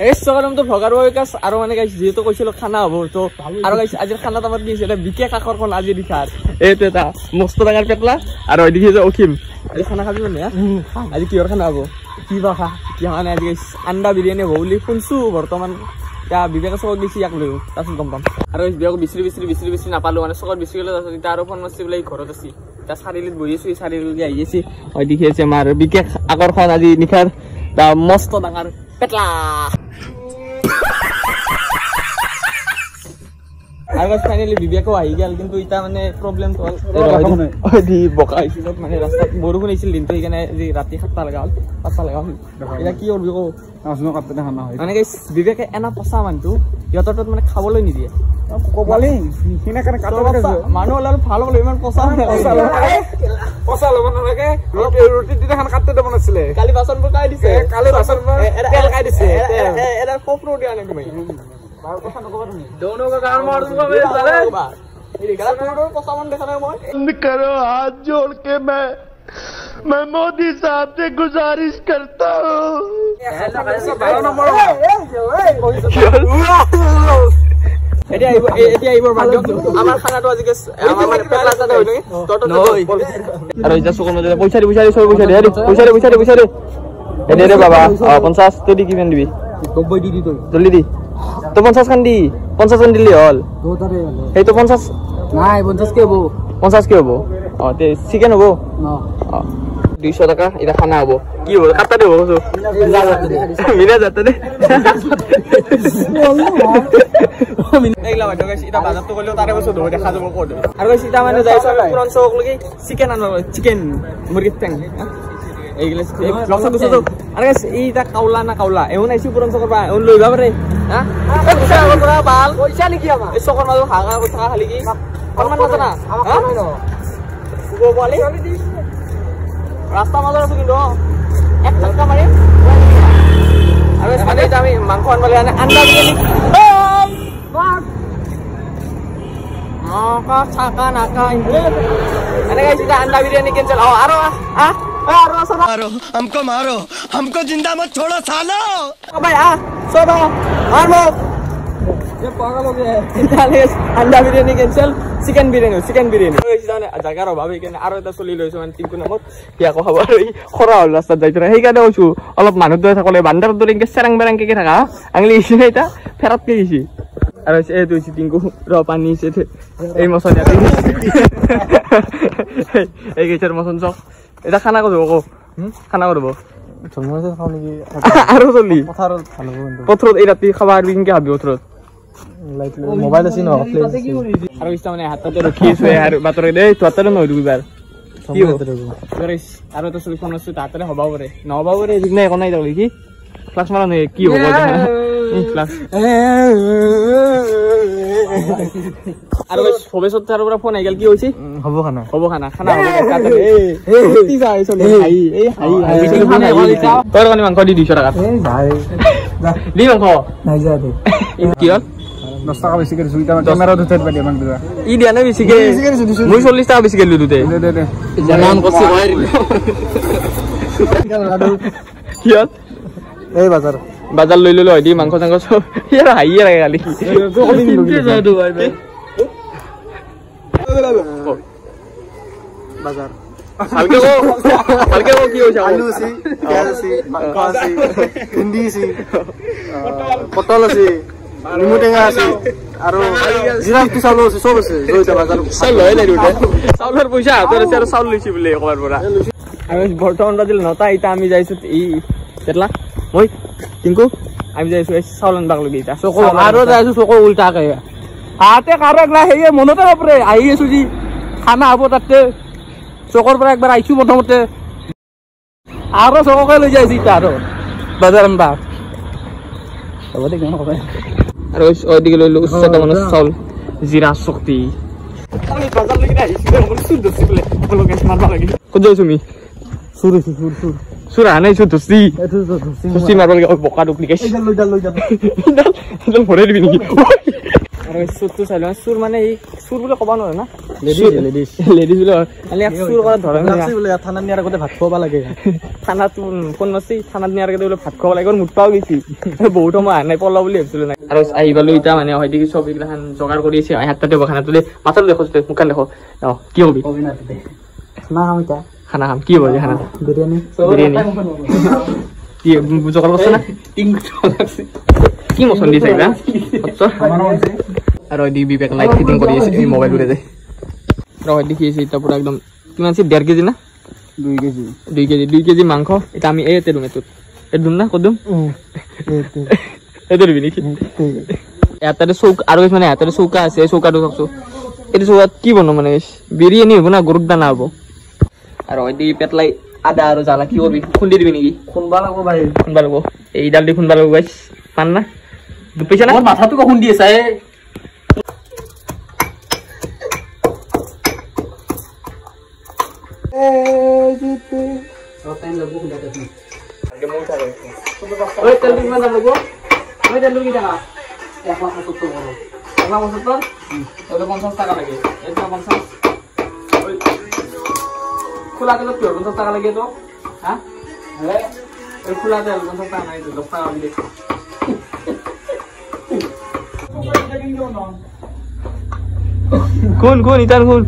এই চকৰমটো ভগাৰ বিকাশ আৰু মানে গাইছ যেহেতু কৈছিলো খানা হ'ব তো আৰু গাইছ আজিৰ খানাত আমাৰ কি হৈছে বিশেষ আকৰ্ষণ আজি দিখাৰ এইটো এটা মস্ত ডাঙৰ পেটলা আৰু এদিকে যে অখিম আজি খানা খাবি মানে আজি কিহৰ খানা হ'ব কি বা খা কি মানে আজি আন্ডা বিৰিয়ানী হ'ব বুলি শুনছো বৰ্তমান এতিয়া বিবেকে চকত দিছি ইয়াক লৈ তাৰপিছত গম পাম আৰু বিবেক বিচৰি নাপালো মানে চকত বিচৰি গ'লে তাৰপিছত এতিয়া আৰু ফোন মাৰিছি বোলে ঘৰত আছি এতিয়া চাৰিআলিত বহি আছো চাৰিআলিলৈকে আহি আছে হয় দেখি আছে আমাৰ বিশেষ আকৰ্ষণ আজি নিশাৰ মস্ত ডাঙৰ পেটলা আৰু ফাইনেলি বিবেকো আহি গেল কিন্তু ইটা মানে প্ৰব্লেমটো হ'ল দি বকা আহিছিল মানে ৰাস্তাত বৰষুণ আহিছিল দিনটো সেইকাৰণে আজি ৰাতি 7টা লগা হ'ল 5টা লগা হ'ল এতিয়া কি কৰবি কো নাজনো কাটতে খানা হয় মানে গাইছ বিবেকে এনা পচা মানুহটো ইহঁতৰ তাত মানে খাবলৈ নিদিয়ে কবালি কিনা কাৰণে কাটতে মানুহ অলপ ভাল হ'ল ইমান পচা ল'ব নালাগে ৰুটি দিনা খান কাটতে দিব নাছিলে কালি বাচনবোৰ কাই দিছে তেল কাই দিছে এটা কপৰো দিয়া নাই তুমি दोनों का काम मार दूंगा मेरे साले करो हाथ जोड़ के मैं मोदी साहब से गुजारिश करता हूँ बाबा 50 तो दी किमान दिबी 90 दी तो जल्दी दी तो 50 खान दी 50 खान दिली हल हे तो 50 নাই 50 কে হবো 50 কে হবো তে চিকেন হবো না 200 টাকা এটা খানা হবো কি হবো কাটা দেবো মিনা যাতে দে এইলা ভাই গাইস এটা বাজার তো কইলো তারে বসে ধরে দেখা যাবো কোড আর গাইস এটা মানে যাইছো পুরান চক লাগি চিকেন আনো চিকেন মুরগির ট্যাং এইগুলা লসা দুসো তো আরে গাইস এইটা কাউলা না কাউলা এমন আইছি পুরান চকর পা এমন লই যাবে রে হ্যাঁ পয়সা বড় বাল পয়সা নাকি আমা এই চকর মাঝে হাগা কথা খালি কি সম্মান না জানা হ্যাঁ গো বলে রাস্তা মাঝে আছে কিন্তু এক টাকা মারে আরে সাথে আমি মাংস আনবালে আন্ডা বিরিয়ানি का छाका नाका अरे गाइस इधर अंडा बिरयानी कैंसिल आओ आरो मारो हमको जिंदा मत छोड़ो सालो भाई सो मारो ये पागल हो गया है अंडा बिरयानी कैंसिल चिकन बिरयानी जाने জাগাৰ অভাৱ সেইকাৰণে আৰু এটা চলি লৈছো মানে টিংকু নামত ইয়াকো খাব খৰা হ'ল ৰাস্তাত যাই পেলাই সেইকাৰণে কৈছো অলপ মানুহ দৰে থাকলে বান্দাৰ দৰে এনেকে চেৰাং বেৰাংকে থাকা আঙলি ইছি এটা ফেৰাতকে গেছি আৰু এই দুই টিংকু ৰ পানী আছে এই মছন এই গেছৰ মছন চক এটা খানা কৰিব কো খানা কৰিব ধন্যবাদ খাও নেকি আৰু চলি পথাৰত ভাল হ'ব কিন্তু পথাৰত এই ৰাতি খাবা আৰু কিনকে হাবি পথাৰত লাইট মোবাইল আছে ন আৰু ইচ্ছা মানে হাততে ৰখি আছে আৰু বাতৰে দেই তোতৰে নহয় দুবাৰ কি হ'ব গৰেছ আৰু তো চলি ফোন আছে তাতৰে হবা পাৰে নহবা পাৰে দিনে একো নাই দেখলি কি ক্লাছ মাৰা নাই কি হ'ব ক্লাছ আৰু ভবেছত তাৰ পৰা ফোন আইগল কি হৈছে হ'ব খানা হ'ব তাতে কি যায় চলি এই হাই তোৰ কানি মাংস দি 200 টাকা ভাই দি মাংস নাই যা দে কি হ'ল 10 টাকা বেছি কৰি সুইটা ক্যামেৰা দুতে পাৰি মান দিবা ই দিয়া নাই বেছি মই 40 টাকা বেছি গেলু দুতে দে জানান কষ্ট হয় কি হ'ল এই বাজাৰ লৈ লৈ দি মাংস চাংস সব ইয়াৰ হাইয়ে লাগে গালি কি যাদু ভাই বাজাৰ হালকে কি হৈছে আলু আছে পিয়াজ আছে মাংস আছে ভিন্ডি আছে পটল আছে নিমু টেঙা আছে আৰু জিৰাফটো চাউল আছে সব আছে জয়তা বাজাৰ চাউল লৈ লৈ উঠে চাউলৰ পইচা হাতত আছে আৰু চাউল লৈছি বুলি একবাৰ পৰা আৰু বৰ্তমান বাজিল 9টা ইটা আমি যাইছো ই কেটলা মই টিংকু আমি যাইছো চাউলন বাগ লগি ইটা চকো আৰু যাইছো চকো উল্টা কে হাতে কাৰগলা হেয়ে মনতে বাপৰে আহি আছো জি খানা হ'ব তাতে চকৰ পৰা একবাৰ আইছো প্ৰথমতে আৰু চককে লৈ যাইছি ইটা আৰু বাজাৰন বাগ হ'ব দে কেন কবে আৰু ওইদিকে লৈ উচ্চতা মানে চাউল জিৰা শক্তি আমি বাজাৰ লগি আইছো মই সুন্দৰ সিবলে বলকে মারবা লাগি কত যাইছো মি সুর সুরা নাই সুতসি সুসি মারবা লাগি বকা ডুপ্লিকেশন লৈ যা ভরে দিবি নেকি আরে সুর তো চাইলো সুর মানে এই সুর বলে কবা নয় না লেডিজ বোলে খালি চুৰ কৰা ধৰণ আছে বোলে থানাত নিয়াৰ আগতে ভাত খুৱাব লাগে থানাত ফোন মাৰছি থানাত নিয়াৰ আগতে বোলে ভাত খুৱাব লাগে মুঠ পাও গৈছি বহুত সময় আহা নাই পলাও বুলি ভাবিছিলো নাই আৰু আহি পালো এতিয়া মানে হয়তো চব এইগিলাখান যোগাৰ কৰি আছে হাত তাতে খানা তুলি মাথাটো দেখো মুখান দেখো কি হবি খানা খাম এতিয়া খানা খাম কি হব খানা বিৰিয়ানী কি যোগাৰ কৰছ না কি মছন দিছে এইবা আৰু দি বিবেক লাইট ফিটিং কৰি আছে মোবাইল উৰে যায় ৰহ দেখি আছে এটা পুৰা একদম কিমান আছে 1.5 কেজি না 2 কেজি মাংস এটা আমি এতে দুম এদুম না কদুম এতে দিবি নেকি এটাতে চৌক আৰু মানে এটাতে চৌকা আছে চৌকাটো চাকছো এটো চৌকাত কি বনো মানে বিৰিয়ানী হ'ব না গৰুক দানা হ'ব আৰু দি পেটলাই আদা আৰু জালা কি করবি খুন্দি দিবি নেকি খুনবা লাগবো ভাই খুনবা লাগবো এই ডাল দি খুনবা লাগবো গাইস পান না দুপইছা না মাথাটো কখন দি আছে জিতে টাইম লাগবো খুন্দা দেখি আগে মই উঠা রে ওই তেল দিন না লাগবো ওই তেল কি টাকা 170 বড় 170 তাহলে 50 টাকা লাগে এটা 50 ওই খোলা তেল কি 50 টাকা লাগে তো হ্যাঁ ওই খোলা তেল 50 টাকা নাই তো 10 টাকা আমি দেখি কোন ইতার কোন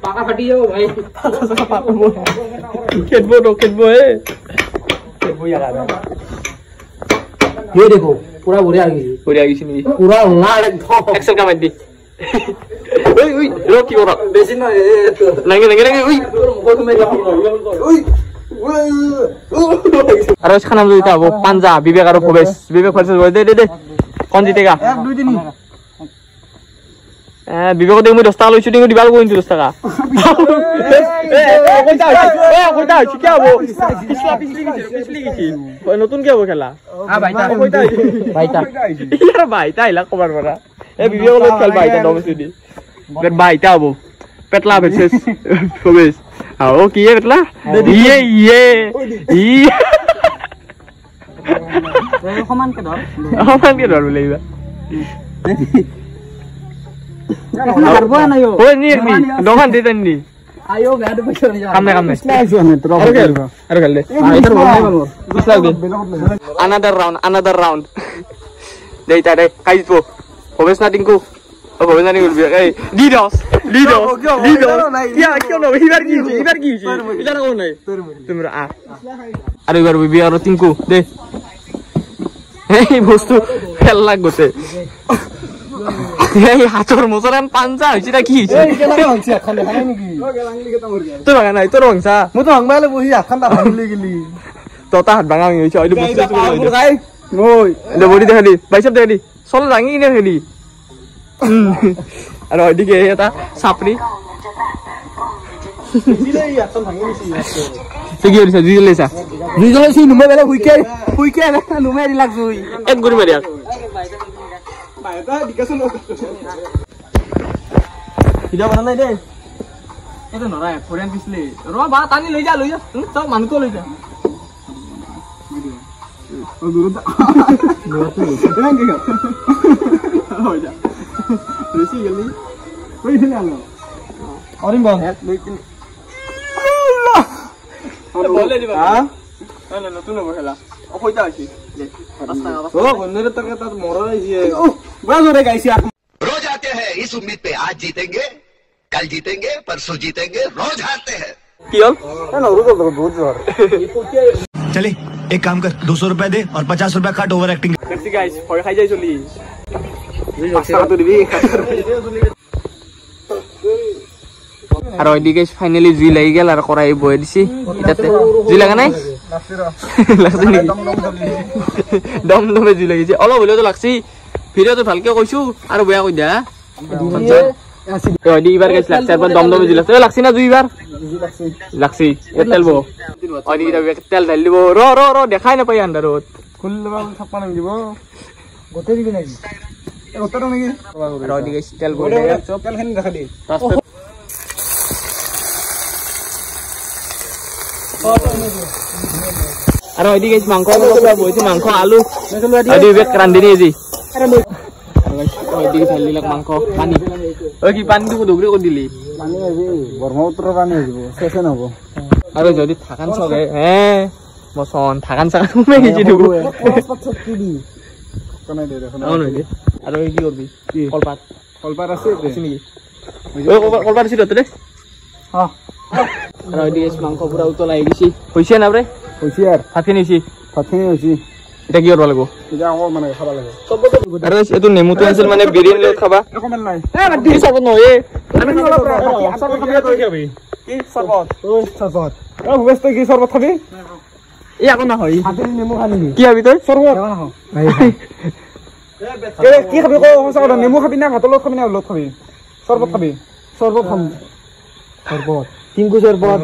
पाका फटी जाओ भाई खेतबो यार ये देखो पूरा बढ़िया आ गई नहीं पूरा लाल एकदम एक्सेल का मत दी ओई रो की और बेसी ना लंगे ओई बहुत में ओई और इसका नाम जो था वो पंजा विवेक और भवेश विवेक वर्सेस दे कौन जीतेगा 1 2 3 विवेक दे 10 টাকা লইছো দিও দিবাল কইন 10 টাকা কইতা কি হবো পিছলি গেছি নতুন কি হবো খেলা বাইতা ইয়ার বাইতা ইলা কবার পড়া এ বিবেক লই খেল বাইতা দমছি দি বের বাইতা হবো পেটলা ভার্সেস ভবেশ ও কি এ পেটলা ইয়ে সমান কে ধর বলেইবা হারবা না ইও ওই নি দোকান দিতেন নি আয়ো গাড়ি পয়সা নিয়া কামে স্লাইস হনে তো আর গেল আইতার বলাই বলবো দিছলাগ দে another round দেইতা দে কাইজবো ভবেশ না টিঙ্কু ও ভবেশ না টিঙ্কু এই লিডস ইয়া কেন এবার কি এটা না কোন নাই তোমরা আর এবার বিবি আর টিঙ্কু দে এই বস্তু ফেল লাগছে এই হাতর মোচরান পাঞ্জা হইছে না কি হইছে এই কেনা হইছে খানে খাই নাকি তোর ভাঙা নাই তোর ভাঙছা মু তো ভাঙবালে বহি আখানটা ভাঙলি গেলি তোতা হাত ভাঙা হইছে ওই বস্তু গাই মই এ বডি দেখালি বাইসেপ দেখালি চল ভাঙি কিনে খেলি আর ওইদিকে এটা সাপরি জিলে ইয়াতন ভাঙি নিছি কি হইছে জিলেছি নুমে বেলে হুইকে নুমে রিল্যাক্স হই এক গুরি মারিয়া বাইটা ডিকাসন ভিডিও বানা নাই দে এটা নৰা ফৰেন পিছলে ৰ বা টানি লৈ যা তো মানুহ তো লৈ যা ও দূৰত এনে কি হৈ যা ৰেসি গলি কই দিলে আলো অরিম বল দুই তিন বলে দিবা হ্যাঁ না নতুন হ'ব খেলা ও কইতা আছে ও বন্ধুরে তক তা মরা আইছে বড় জোরে গাইছি रोज आते हैं इस उम्मीद पे आज जीतेंगे कल जीतेंगे परसों जीतेंगे रोज हारते हैं কি হল না রুকো বহুত জোর चले एक काम कर 200 रुपए दे और 50 रुपए काट ओवर एक्टिंग करছি গাইস ভয় খাই যাই চলি টাকা তো দিবি আর ওইদিকে ফাইনালি জি লাগি গেল আর করাই বয়ে দিছি এটাতে জি লাগা নাই লাগছে নাকি দমদমে জি লাগিছে অলপ হলেও তো লাগছি ভিডিও তো ভালকে কইছো আর বয়া কই দা ওইদি এবার গেছ লাগছে আর দমদমে জি লাগছে লাগছি না দুইবার লাগছি এ তেলবো ওইদি তেল ঢাল দিব র দেখাই না পাই আন্ডারত খুলবা থাপা নাম দিব গতে দিবি নাকি এ গতে নাকি আর ওইদিকে তেল বই দে চপ তেল খানি দেখা দি আৰু এদি গাইছ মাংস বইছে মাংস আলু এদি বেক ৰান্ধিনি এজি এদি ঢালি লাগ মাংস পানী ঐ কি পানী দিব দুগৰি কৰি দিলি পানী আজি ব্ৰহ্মপুত্ৰ পানী আহিব চেচন হ'ব আৰু যদি থাকান চগে হে মছন থাকান চাকান মে গিছি দিব কি দি কোনে দে দেখোন আৰু কি কৰবি কলপাত আছে নেকি কলপাত আছে ততে হা আৰু এদি গাইছ মাংস পুৰা উতলাই গিছি হৈছে না bre হৈছে আৰু ভাতখিনি হৈছে এটা কি কৰিব লাগিব এতিয়া আকৌ মানে খাব লাগে আৰু এটো নেমুটো আছিল মানে বিৰিয়ানী লগত খাবা অকমান নাই দি চাব নয়ে আমি অলপ আচাৰ খাবি তই খাবি কি চৰবত চৰবত ভুৱেশ তই কি চৰবত খাবি এই আকৌ নহয় হাতেৰি নেমু খাবি কি খাবি তই চৰবত কি খাবি কও সঁচা কথা নেমু খাবি না ভাতৰ লগত খাবি না লগত খাবি চৰবত খাবি চৰবত খাম চৰবত টিংকু চৰবত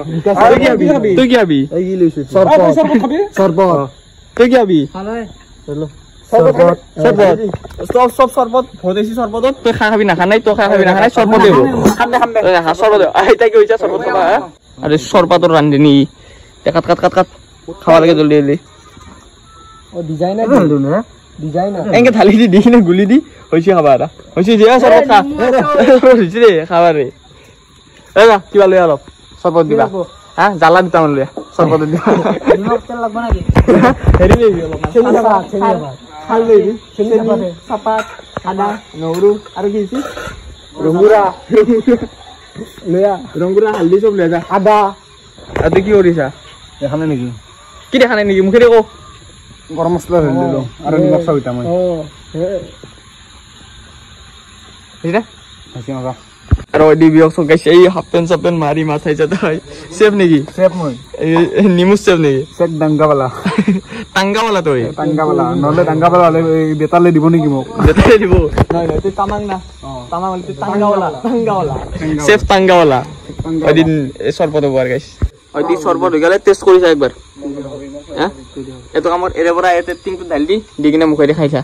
তুই কি খাবি এই কি লৈছ চৰবত খাবি চৰবত তুই কি খাবি চৰবত সব চৰবত ভদেছি চৰবতত তই খাবি না খানাই তই খাবি না খানাই চৰবত দেব চৰবত আইতা কি হৈছে চৰবত খাবা আৰু চৰবতৰ ৰান্ধিনি কাট খাবা লাগে জলদি জলদি ও ডিজাইনাৰ দিলু না ডিজাইনাৰ এনেকে ঢালি দি কিনে গুলি দি হৈছে খাবা আৰু হৈছে দিয়া চৰবত খা হৈছে দে খাবা ৰে এৰা কিবা লৈ অলপ চৰবত দিবা হা জালা দুটামান লৈ চৰবত দিবা নিমখ তেল লাগব নাকি হেৰি লৈ অলপ চেনি খাল লৈ চেনি চাপাত আদা নহৰু আৰু কি আছে ৰংগুৰা হালধি চব লৈ যা আদা আৰু কি কৰিছা দেখা নাই নেকি কি দেখা নাই নেকি মুখেৰে কও গৰম মছলা ঢালি দিলো আৰু নিমখ চাবিটা মই বুজিলা হাসি মজা আৰু এদি বিয়ক গাইছে এই হাফ পেন সাপেন মাৰি মাথাই যাতে হয় সেফ নেকি সেফ মই নিমুস সেফ নেকি সেক ডাঙ্গাওয়ালা টাঙ্গাওয়ালা তই ডাঙ্গাওয়ালা নহলে ডাঙ্গাওয়ালা হলে বেতালে দিব নেকি মোক বেতালে দিব নাই নাই তুই তামাং না তামাং হলে তুই টাঙ্গাওয়ালা সেফ টাঙ্গাওয়ালা এদিন সরবত হবার গাইস ওইদি সরবত হই গেলে টেস্ট করিস একবার হ্যাঁ এতো আমার এরে বড় এতে তিনটু ডাল দি কিনে মুখে দি খাইছা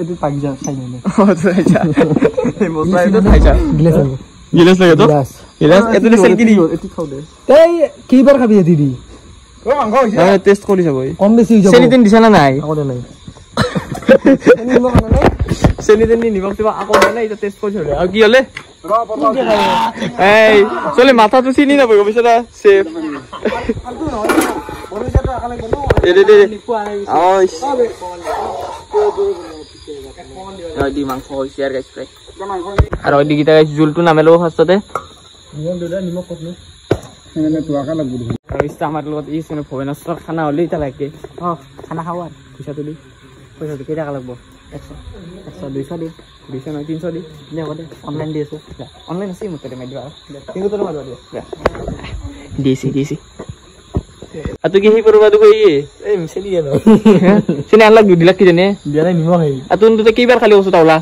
এটি পাগি যা খাই নাই ও তো খাইছা এই মছলা এতো খাইছা গিলাস লাগে তো গিলাস এতো দি সেল কি দি এটি খাও দে এই কিবার খাবি এটি দি ও মাংস হইছে না টেস্ট করিস বই কম বেশি হই যাব সেনি দিন দিছ না নাই আকো নাই সেনি দিন নিমখ দিবা আকো না এটা টেস্ট করিস হলে আর কি হলে এই চলে মাথা তো চিনি না বই বিছরা সেফ দে দি মাংস হইছে আর গাইস প্রায় আর ওই দিকে গাইস জুলটু নামেলো ফার্স্টতে নিমখ কতনো এনে তো আকা লাগব আর ইস্তা আমার লগত ই শুনে ভবেনস্বর খানা হলি তা লাগে খানা খাওয়ার পয়সা তুলি কেটা লাগবো 100 200 দি 200 নয় 300 দি নে বলে অনলাইন দিয়েছো অনলাইন আছে মতে মাই দিবা কিন্তু তোর মারবা দিছি আর তুই কি হি করবা তো কই এই মিছলি না সিনে আনলাক 2 লাখ কি জানে বিয়া নাই নিমখ আই আর তুই তো কিবার খালি ওসু তাওলা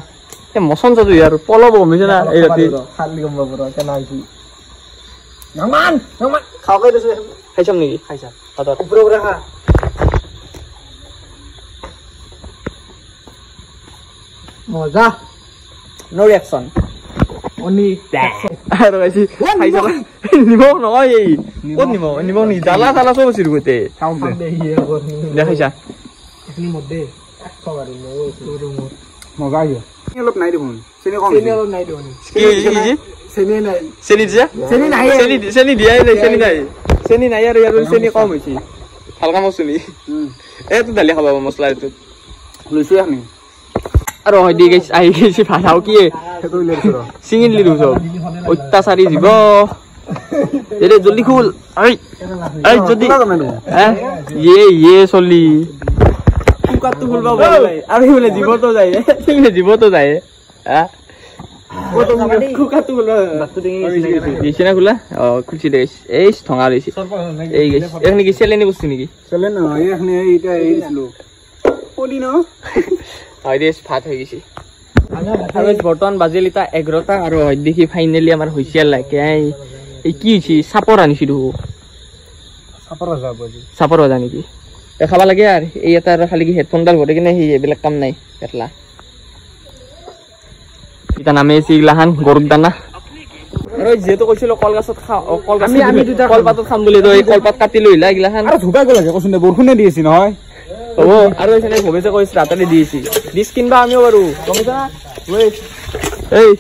এ মছন যাতো ইয়ার পলব মিছে না এই রাতে খালি গম বাবুরা কেন আইছি নামান খাও কই দিছ খাইছাম নাকি খাইছা আদর উপরে উপরে খা মজা নো রিঅ্যাকশন অনি আর গাইছি খাইছা নিমখ নয় এই কোন নিমখ নি জালা জালা সব ছিল কইতে খাও দে ইয়ে করনি দেখাইছা এখনি মধ্যে খাবারে নো তোর মজা আইয়া অলপ নাই দেখুন চেনি কম চেনি অলপ নাই দেখুন কি চেনি নাই চেনি দিয়া চেনি নাই চেনি দিয়া নাই চেনি নাই আর ইয়ার চেনি কম হইছি হালকা মছলি এ তো ডালি খাবা মছলা এটো লইছো আপনি আর হয় দি গাইস আই গেছি ফাটাও কি সেটো ইলে করো সিঙ্গিল লিলু সব অত্যাচারী জীব এরে জলদি খুল আই যদি হ্যাঁ ইয়ে চলি কুকার তো খুলবা বলে আর বলে জীব তো যায় সিঙ্গিল জীব তো যায় হ্যাঁ ও তো কুকার তো খুলবা বাত দিছি না খুলা ও খুলছি দেশ এই ঠঙা লইছি এই গাইস এখানে কি সেলেনি বস্তু নাকি চলে না এখানে এইটা এই ছিল পড়ি না হয় দেশ ভাত হয়ে গেছি আর বর্তমান বাজিল এটা 11টা আর হয় দেখি ফাইনালি আমার হইছে লাগে এই কি হইছি সাপর আনিছি দু সাপর যাব আজি সাপর বাজা নাকি খাবা লাগে আর এই এটা খালি কি হেডফোন ডাল ভরে কিনে হি এবিলাক কাম নাই পেটলা এটা নামে সিগলাহান গরুর দানা আৰু যেটো কৈছিল কলগছত কলপাতত খাম বুলি তই কলপাত কাটি লৈ আহিলা এইগিলাখান আৰু ধুবাই গ'ল লাগে কচোন দে বৰষুণে দি আছে নহয় হ'ব আৰু এইখানে ভৱেছে কৈছে ৰাতালি দি আছে ডিছ কিনবা আমিও বাৰু গমছা না এই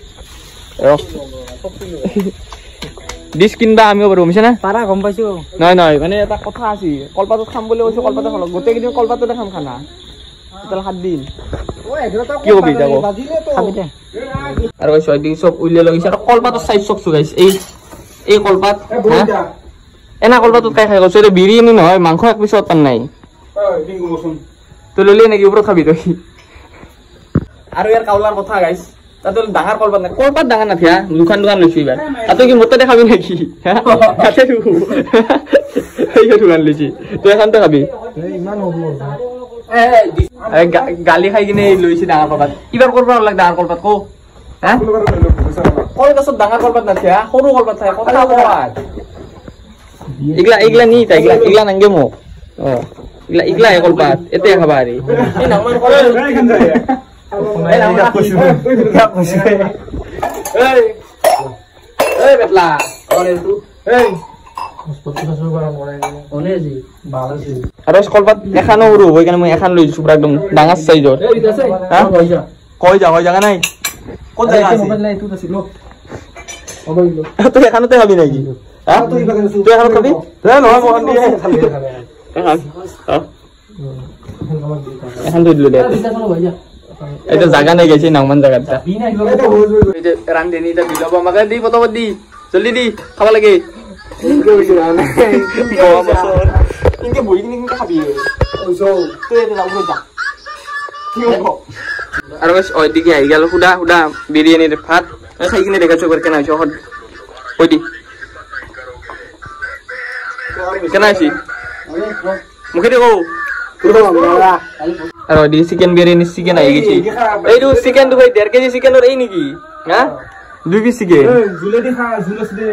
ডিছ কিনবা আমিও বাৰু গমছা না পাৰা গম পাইছো নহয় মানে এটা কথা আছে কলপাতত খাম বুলি কৈছো কলপাতত খাম গোটেই কেইদিন কলপাততে খাম খানা তাহলে 7 দিন কি হবি যাবো আৰু এই 6 দিন সব উলিয়াই লাগিছে আৰু কলপাতৰ সাইজ চকছো গাইছ এই কলপাত এনা কলপাতত কাই খাই কৈছো এটা বিৰিয়ানী নহয় মাংস এক পিছত পান নাই তুই ললি নাকি ওপৰত খাবি তই আৰু ইয়াৰ কাউলাৰ কথা গাইছ তাতে ডাঙৰ কলপাত নাই কলপাত ডাঙৰ নাথিয়া দুখান লৈছো এইবাৰ তাতে কি মোৰতে খাবি নেকি তাতে এই দুখান লৈছি তুই এখানতে খাবি ইমান হ'ব গালি খাই কিনে লৈছি ডাঙৰ কলপাত কিবাৰ কৰিব নালাগে ডাঙৰ কলপাত কো হা কলগছত ডাঙৰ কলপাত নাথিয়া সৰু কলপাত থাকে কথা কয় ইগলা নি তা ইগলা নাংগে মোক ইগলা কলপাত এতে খাবা আৰি এই নামান কলপাত এই বেটলা আৰু কলপাত এখানো সৰু হ'ব কাৰণে মই এখন লৈ দিছো পুৰা একদম ডাঙৰ সাইজৰ কই জাগা নাই ক'ত জাগা আছে তুই এখানতে খাবি নাকি তুই এখন খাবি নহয় মহন দিয়ে এখন তুই দিলো দে এটা জাগা নাই গেছে নামান জাগাটা এই যে রান্ধেনি এটা দিলব আমাকে দি পতব দি জলদি দি খাবা লাগে ইনকে বই কিনে খাবি ওইছো তুই এটা যাও যা কি হবো আর বস ওই দিকে আই গেল হুডা বিরিয়ানির ভাত খাই কিনে দেখাছো করে কেন আইছো ওই দি কেন আইছি মুখে দেখো আর ওই চিকেন বিরিয়ানি চিকেন আই গেছি এইটো চিকেন তো ভাই 1.5 কেজি চিকেনৰ এই নেকি হ্যাঁ 2 পিস চিকেন জুলে দেখা জুলস দে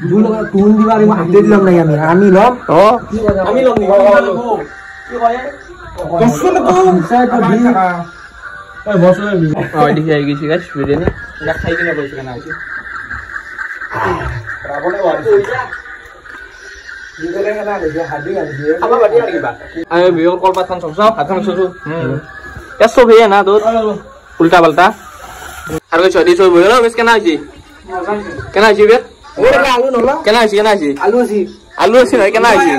জুল কোন দিবারে হাতে দিলাম নাই আমি লম আমি লম নি কি কয় কষ্ট তো সাইড দি ওই বসলে ওই দিকে আই গেছি গাইস বিরিয়ানি যা খাই কিনা বলছি কেন আইছি রাবণে ওয়ারি নিগলে না যে হাডি আনছে খাবা বাটি আর কিবা আমি বিয়র কলপাত খান সব হাতখান সসু এ সব হে না তোর উল্টা পাল্টা আর কই ছদি ছই বইলো বেশ কেন আইছি কেন আইছি বে ওরে আলু নলা কেন আইছি আলু আছে না কেন আইছি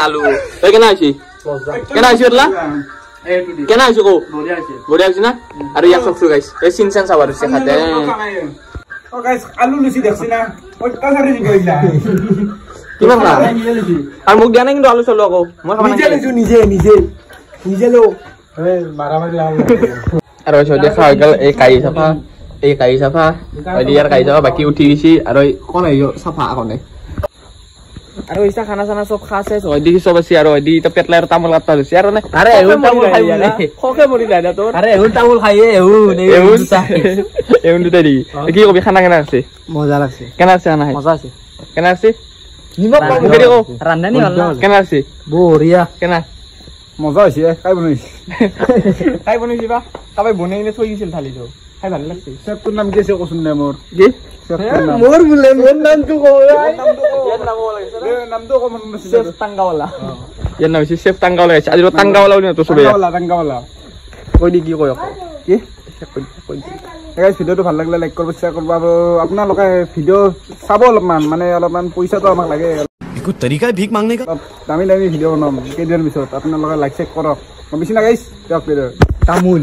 আলু তুই কেন আইছি এলা কেন আইছি কো বড়িয়া আইছি না আর ইয়া সব গাইস এই সিনসেন সাবার সে খাতে ও গাইস আলু লুচি দেখছি না ওই কাছারে দি গইলা কিমান না আর মুখ জানা কিন্তু আলু চলো আকৌ মই খাবা নিজে লো এই মারামারি লাভ আর ওই দেখা গেল এই কাই সাফা ওই দিয়ার কাই সাফা বাকি উঠি গেছি আর ওই কোন আইও সাফা আকনে আর ওইসা খানা সানা সব খাসে ওই দিকে সব আছে আর ওই দি তো পেটলার তামল কাটতা আছে আর না আরে এউন তামল খাই না খকে মরি না তোর আরে এউন তামল খাইয়ে এউন দুটা দি কি কবি খানা কেনা আছে মজা লাগছে কেনা আছে না মজা আছে কেনা আছে নিমক মুখে দেখো রান্দানি হল কেনা আছে বঢ়িয়া কেনা মজা আছে কাই বনাইছি বা কাবাই বনাইলে থই গিছিল থালি তো খাই ভাল লাগছে সেফটোৰ নাম কি আছে কচোন না মোৰ কি মোৰ বুলে মোৰ নামটো কও নামটো কম শেফ টাঙ্গাওয়ালা ইয়াৰ নাম হৈছে শেফ টাঙ্গাওয়ালা আছে আজি টাঙ্গাওয়ালা বুলি তো সবে টাঙ্গাওয়ালা কই দি কি কয় কি গাইস ভিডিওটো ভাল লাগিলে লাইক কৰিব শ্বেয়াৰ কৰিব আৰু আপোনালোকে ভিডিও চাব অলপমান মানে অলপমান পইচাটো আমাক লাগে कुछ तरीका है भीख मांगने का दामी ভিডিও বনাম কেইদিনৰ পিছত আপোনালোকে লাইক চেক কৰক মই বেছি না গাইস তামুল